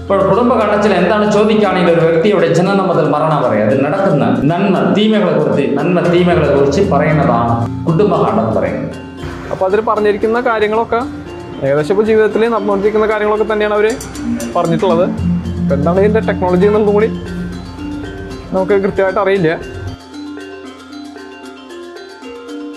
ഇപ്പോൾ കുടുംബകാണ്ഡത്തിൽ എന്താണ് ചോദിക്കുകയാണെങ്കിൽ ഒരു വ്യക്തിയുടെ ജനനം മുതൽ മരണം വരെ അതിൽ നടക്കുന്ന നന്മ തീമകളെ കുറിച്ച് പറയുന്നതാണ് കുടുംബകാണ്ഡം പറയുന്നത്. അപ്പോൾ അതിൽ പറഞ്ഞിരിക്കുന്ന കാര്യങ്ങളൊക്കെ ഏകദേശം ഇപ്പോൾ ജീവിതത്തിൽ നടന്നുകൊണ്ടിരിക്കുന്ന കാര്യങ്ങളൊക്കെ തന്നെയാണ് അവർ പറഞ്ഞിട്ടുള്ളത്. അപ്പോൾ എന്താണ് ഇതിൻ്റെ ടെക്നോളജി എന്നുള്ളതും കൂടി നമുക്ക് കൃത്യമായിട്ട് അറിയില്ല.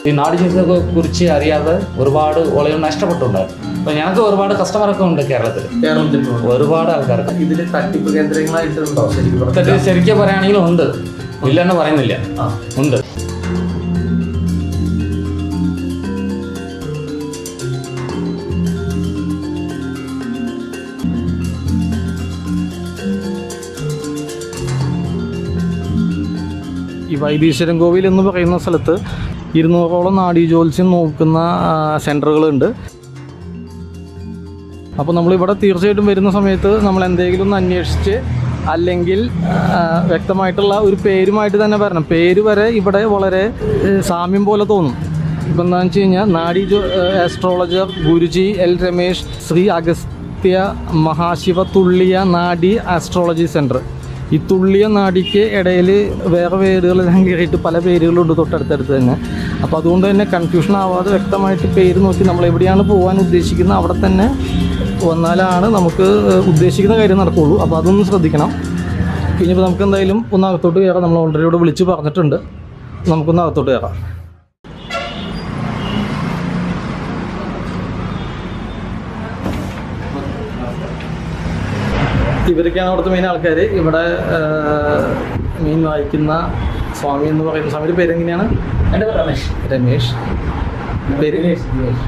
ഈ നാടിനെ കുറിച്ച് അറിയാതെ ഒരുപാട് ഓളകൾ നഷ്ടപ്പെട്ടുണ്ടായിരുന്നു. അപ്പോൾ ഞങ്ങൾക്ക് ഒരുപാട് കസ്റ്റമറൊക്കെ ഉണ്ട് കേരളത്തിൽ ഒരുപാട് ആൾക്കാർക്ക്. ഇതിൽ തട്ടിപ്പ് കേന്ദ്രങ്ങളായിട്ടുണ്ടോ? ശരിക്കും പറയുകയാണെങ്കിലും ഉണ്ട്, ഇല്ലെന്ന് പറയുന്നില്ല, ഉണ്ട്. ഈ വൈദ്യീശ്വരൻ കോവിൽ എന്ന് പറയുന്ന സ്ഥലത്ത് 200ഓളം നാഡീജ്യോത്സ്യം നോക്കുന്ന സെൻറ്ററുകളുണ്ട്. അപ്പോൾ നമ്മളിവിടെ തീർച്ചയായിട്ടും വരുന്ന സമയത്ത് നമ്മൾ എന്തെങ്കിലും ഒന്ന് അന്വേഷിച്ച് അല്ലെങ്കിൽ വ്യക്തമായിട്ടുള്ള ഒരു പേരുമായിട്ട് തന്നെ വരണം. പേര് വരെ ഇവിടെ വളരെ സാമ്യം പോലെ തോന്നും. ഇപ്പം എന്താണെന്ന് വെച്ച് കഴിഞ്ഞാൽ ആസ്ട്രോളജർ ഗുരുജി എൽ രമേശ്, ശ്രീ അഗസ്ത്യ മഹാശിവ തുള്ളിയ നാഡി ആസ്ട്രോളജി സെൻറ്റർ. ഈ തുള്ളിയ നാടിക്ക് ഇടയിൽ വേറെ പേരുകളെല്ലാം കയറിയിട്ട് പല പേരുകളുണ്ട് തൊട്ടടുത്തടുത്ത് തന്നെ. അപ്പോൾ അതുകൊണ്ട് തന്നെ കൺഫ്യൂഷൻ ആവാതെ വ്യക്തമായിട്ട് പേര് നോക്കി നമ്മൾ എവിടെയാണ് പോകാൻ ഉദ്ദേശിക്കുന്നത് അവിടെ തന്നെ വന്നാലാണ് നമുക്ക് ഉദ്ദേശിക്കുന്ന കാര്യം നടക്കുകയുള്ളൂ. അപ്പോൾ അതൊന്നും ശ്രദ്ധിക്കണം. ഇനിയിപ്പോൾ നമുക്ക് എന്തായാലും ഒന്ന് അകത്തോട്ട് കയറാം. നമ്മൾ ഓൾറെഡി ഇവിടെ വിളിച്ച് പറഞ്ഞിട്ടുണ്ട്, നമുക്കൊന്ന് അകത്തോട്ട് കയറാം. ഇവരൊക്കെയാണ് അവിടുത്തെ മെയിൻ ആൾക്കാർ. ഇവിടെ മീൻ വായിക്കുന്ന സ്വാമി എന്ന് പറയുന്ന സ്വാമിയുടെ പേരെങ്ങനെയാണ്? എൻ്റെ പേര് രമേശ്. പേര്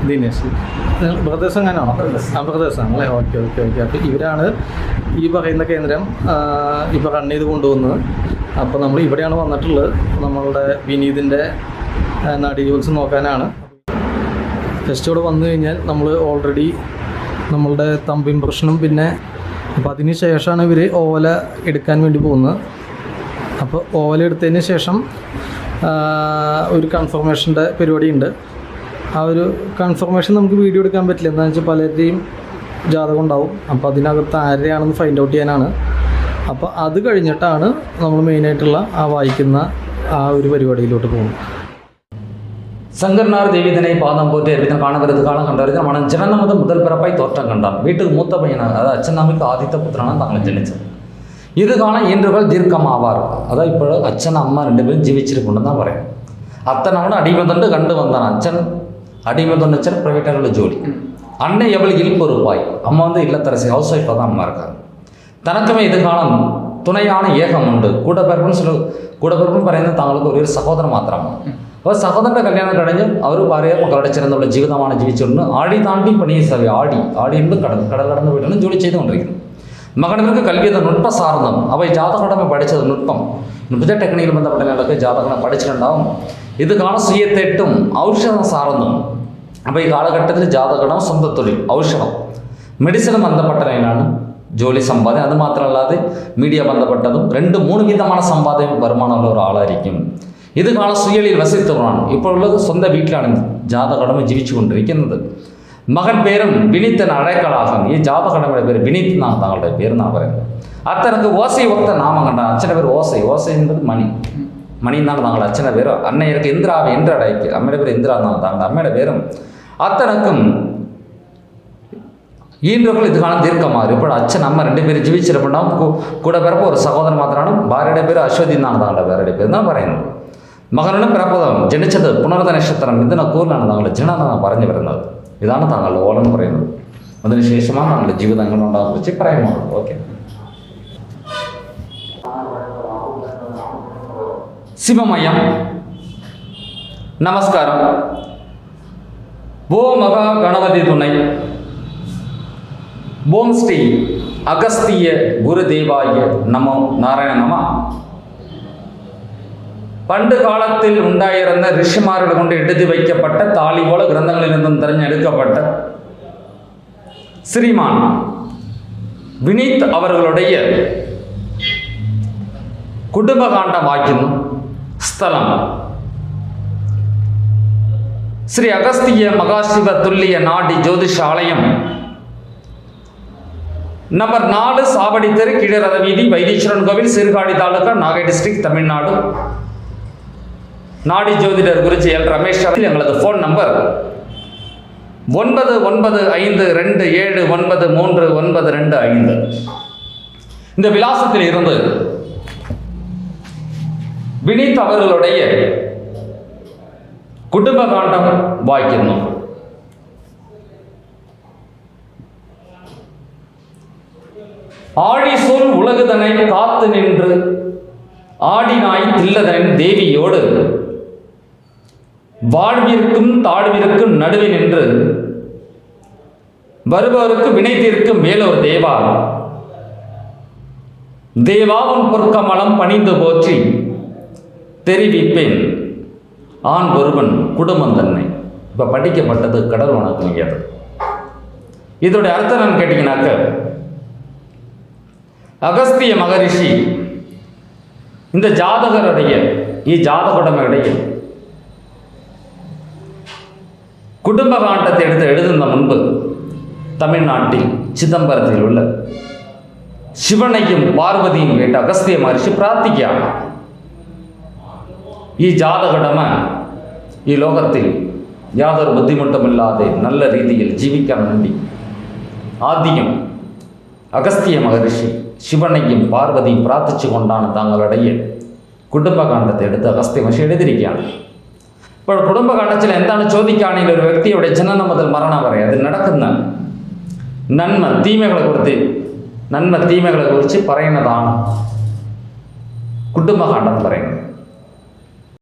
ദിനേശ്. ബ്രദേഴ്സ് എങ്ങനെയാണോ? ബ്രദേഴ്സാണല്ലേ? ഓക്കെ. അപ്പോൾ ഇവരാണ് ഈ പറയുന്ന കേന്ദ്രം ഇപ്പോൾ റൺ ചെയ്ത് കൊണ്ടുപോകുന്നത്. അപ്പോൾ നമ്മൾ ഇവിടെയാണ് വന്നിട്ടുള്ളത്. നമ്മളുടെ വിനീതിൻ്റെ നാഡീജ്യോത്സ്യം നോക്കാനാണ്. ജസ്റ്റ് ഇവിടെ വന്നു കഴിഞ്ഞാൽ നമ്മൾ ഓൾറെഡി നമ്മളുടെ തമ്പ് ഇംപ്രഷനും പിന്നെ അപ്പോൾ അതിന് ശേഷമാണ് ഇവർ ഓല എടുക്കാൻ വേണ്ടി പോകുന്നത്. അപ്പോൾ ഓല എടുത്തതിന് ശേഷം ഒരു കൺഫർമേഷൻ്റെ പരിപാടിയുണ്ട്. ആ ഒരു കൺഫർമേഷൻ നമുക്ക് വീഡിയോ എടുക്കാൻ പറ്റില്ല. എന്താണെന്ന് വെച്ചാൽ പലരുടെയും ജാതകം ഉണ്ടാവും. അപ്പോൾ അതിനകത്ത് ആരെയാണെന്ന് ഫൈൻഡ് ഔട്ട് ചെയ്യാനാണ്. അപ്പോൾ അത് കഴിഞ്ഞിട്ടാണ് നമ്മൾ മെയിനായിട്ടുള്ള ആ വായിക്കുന്ന ആ ഒരു പരിപാടിയിലോട്ട് പോകുന്നത്. சங்கர்னார் தேவிதனை பாதம் போட்டு எவ்விதம் காணவரது காலம் கண்டவர்கள் அவன் ஜனனமுதல் முதல் பிறப்பாய் தோற்றம் கண்டான். வீட்டுக்கு மூத்த பையனாக அதாவது அச்சனாமிக்கு ஆதித்த புத்திரனாக தாங்களை ஜனிச்சது. இது காலம் இன்றுகள் தீர்க்கமாவார். அதான் இப்போ அச்சன் அம்மா 2 பேரும் ஜீவிச்சிருக்குன்னு தான் പറയും. அத்தனவனும் அடிமதொண்டு கண்டு வந்தான். அச்சன் அடிமதொண்டு அச்சன் பிரைவேட்டாக ஜோடி. அன்னை எவள் இல்பொறுப்பாய். அம்மா வந்து இல்லத்தரசி ஹவுஸ் ஒய்ஃபாக தான் அம்மா இருக்காங்க. தனக்குமே இது காலம் துணையான ஏகம் ഉണ്ട്. കൂടപ്പിറപ്പെന്ന് പറയുന്നത് താങ്കൾക്ക് ഒരു സഹോദരൻ മാത്രമാണ്. അപ്പോൾ സഹോദരൻ്റെ കല്യാണം കഴിഞ്ഞ് അവർ ഭാര്യ മക്കളുടെ ചേർന്നുള്ള ജീവിതമാണ് ജീവിച്ചുകൊണ്ട് ആടി താണ്ടി പണിയെ സഭ ആടി ഉണ്ട് കടൽ കടന്ന് വീട്ടിലും ജോലി ചെയ്തുകൊണ്ടിരിക്കുന്നു. മകനവർക്ക് കൽവിയത് നൃത്ത സാർന്നം. അപ്പോൾ ഈ ജാതകടമ പഠിച്ചത് നൃത്ത ടെക്നിക്കിൽ ബന്ധപ്പെട്ടവരൊക്കെ ജാതകടം പഠിച്ചിട്ടുണ്ടാവും. ഇത് കാണാൻ സ്വയത്തെട്ടും ഔഷധം സാർന്നും. അപ്പോൾ ഈ കാലഘട്ടത്തിൽ ജാതകടം സ്വന്തം തൊഴിൽ ഔഷധം മെഡിസിന് ബന്ധപ്പെട്ട ലൈനാണ് ജോലി സമ്പാദ്യം. അത് മാത്രമല്ലാതെ മീഡിയ ബന്ധപ്പെട്ടതും 2-3 വിധമാണ് സമ്പാദ്യം വരുമാനമുള്ള ഒരാളായിരിക്കും. ഇത് കാണാൻ സുയലിൽ വസിത്തവരാണ്. ഇപ്പോൾ ഉള്ളത് സ്വന്തം വീട്ടിലാണ് ജാതകടമ ജീവിച്ചു കൊണ്ടിരിക്കുന്നത്. മകൻ പേരും വിനീത്തൻ അഴക്കളാകും. ഈ ജാതകടമയുടെ പേര് വിനീത് എന്നാണ് താങ്കളുടെ പേരെന്നാണ് പറയുന്നത്. അത്തരക്ക് ഓസൈ ഒത്ത നാമം കണ്ട അച്ഛൻ്റെ പേര് ഓസൈ എന്നത് മണി എന്നാണ് താങ്കളുടെ അച്ഛൻ്റെ പേര്. അന്നയ്ക്ക് ഇന്ദ്രാവ് ഇന്ദ്രടയ്ക്ക് അമ്മയുടെ പേര് ഇന്ദ്ര എന്നാണ് താങ്കളുടെ അമ്മയുടെ പേരും. അത്തരക്കും ഈൻഡുകൾ ഇത് കാണാൻ ദീർഘമാറും. ഇപ്പോൾ അച്ഛൻ അമ്മ 2 പേര് ജീവിച്ചിരിപ്പുണ്ടാവും. കൂടെ പിറപ്പ് ഒരു സഹോദരൻ മാത്രമാണ്. ഭാര്യയുടെ പേര് അശ്വതി എന്നാണ് താങ്കളുടെ ഭാര്യയുടെ പേര് എന്നാണ് പറയുന്നത്. മകനും പിറപ്പതും ജനിച്ചത് പുണർത നക്ഷത്രം ഇതിനൊക്കൂറിലാണ് താങ്കളുടെ ജനനം പറഞ്ഞു വരുന്നത്. ഇതാണ് താങ്കളുടെ ഓളം പറയുന്നത്. അതിനുശേഷമാണ് താങ്കളുടെ ജീവിതങ്ങളുണ്ടാകുന്ന കുറിച്ച് പറയുന്നത്. ഓക്കെ. ശിവമയം നമസ്കാരം. ஓ மகா கணபதி துணை. ஓம் ஸ்ரீ அகஸ்திய குருதேவாய நமோ நாராயண நம. പണ്ട് കാലത്തിൽ ഉണ്ടായിരുന്ന ഋഷിമാരുടെ കൊണ്ട് എഴുതി വയ്ക്കപ്പെട്ട താളിപോള ഗ്രന്ഥങ്ങളിൽ നിന്നും തിരഞ്ഞെടുക്കപ്പെട്ട ശ്രീമാൻ വിനീത് അവர்களுடைய കുടുംബകാണ്ഡം വായിക്കുന്നു. സ്ഥലം ശ്രീ അഗസ്ത്യ മഹാശിവ തുല്യ നാഡി ജ്യോതിഷാലയം. நம்பர் 4 சாவடி தெரு, கீழரத வீதி, வைத்தீஸ்வரன் கோவில், சீர்காழி தாலுகா, நாகை டிஸ்ட்ரிக்ட், தமிழ்நாடு. நாடி ஜோதிடர் குருஜி எல் ரமேஷ். எங்களது ஃபோன் நம்பர் 9952279395. இந்த விலாசத்தில் இருந்து வினித் அவர்களுடைய குடும்ப காண்டம் வாய்க்கணும். ஆழிசூல் உலகுதனை காத்து நின்று ஆடினாய் தில்லதனின் தேவியோடு வாழ்விற்கும் தாழ்விற்கும் நடுவே நின்று வருபவருக்கு வினை தீர்க்கும் வேலோர் தேவா, தேவாவின் பொற்கமலம் பணிந்து போற்றி தெரிவிப்பேன் ஆண் ஒருவன் குடும்பம் தன்னை. இப்போ படிக்கப்பட்டது கடல் வணக்கங்கிறது. இதோடைய அர்த்தம் என்னன்னு கேட்டீங்கன்னாக்க, அகஸ்திய மகரிஷி இந்த ஜாதகருடைய ஜாதகடமையுடைய குடும்ப காண்டத்தை எடுத்து எழுதுன முன்பு தமிழ்நாட்டில் சிதம்பரத்தில் உள்ள சிவனையும் பார்வதியும் கேட்டு அகஸ்திய மகரிஷி பிரார்த்திக்கிறார். ஜாதகடம லோகத்தில் யாதொரு புத்திமுட்டும் இல்லாத நல்ல ரீதியில் ஜீவிக்க வேண்டி ஆதியம் அகஸ்திய மகரிஷி சிவனையும் பார்வதியும் பிரார்த்திச்சு கொண்டான தங்களுடைய കുടുംബ കാണ്ഡത്തെ എടുത്ത് അഗസ്ത്യ മഹർഷി എഴുതിയിരിക്കുകയാണ്. ഇപ്പോൾ കുടുംബ കാണ്ഡത്തിൽ എന്താണ് ചോദിക്കുകയാണെങ്കിൽ ഒരു വ്യക്തിയുടെ ജനനം മുതൽ മരണം വരെ അതിൽ നടക്കുന്ന നന്മ തീമകളെ കുറിച്ച് പറയുന്നതാണ് കുടുംബകാണ്ഡം പറയുന്നത്.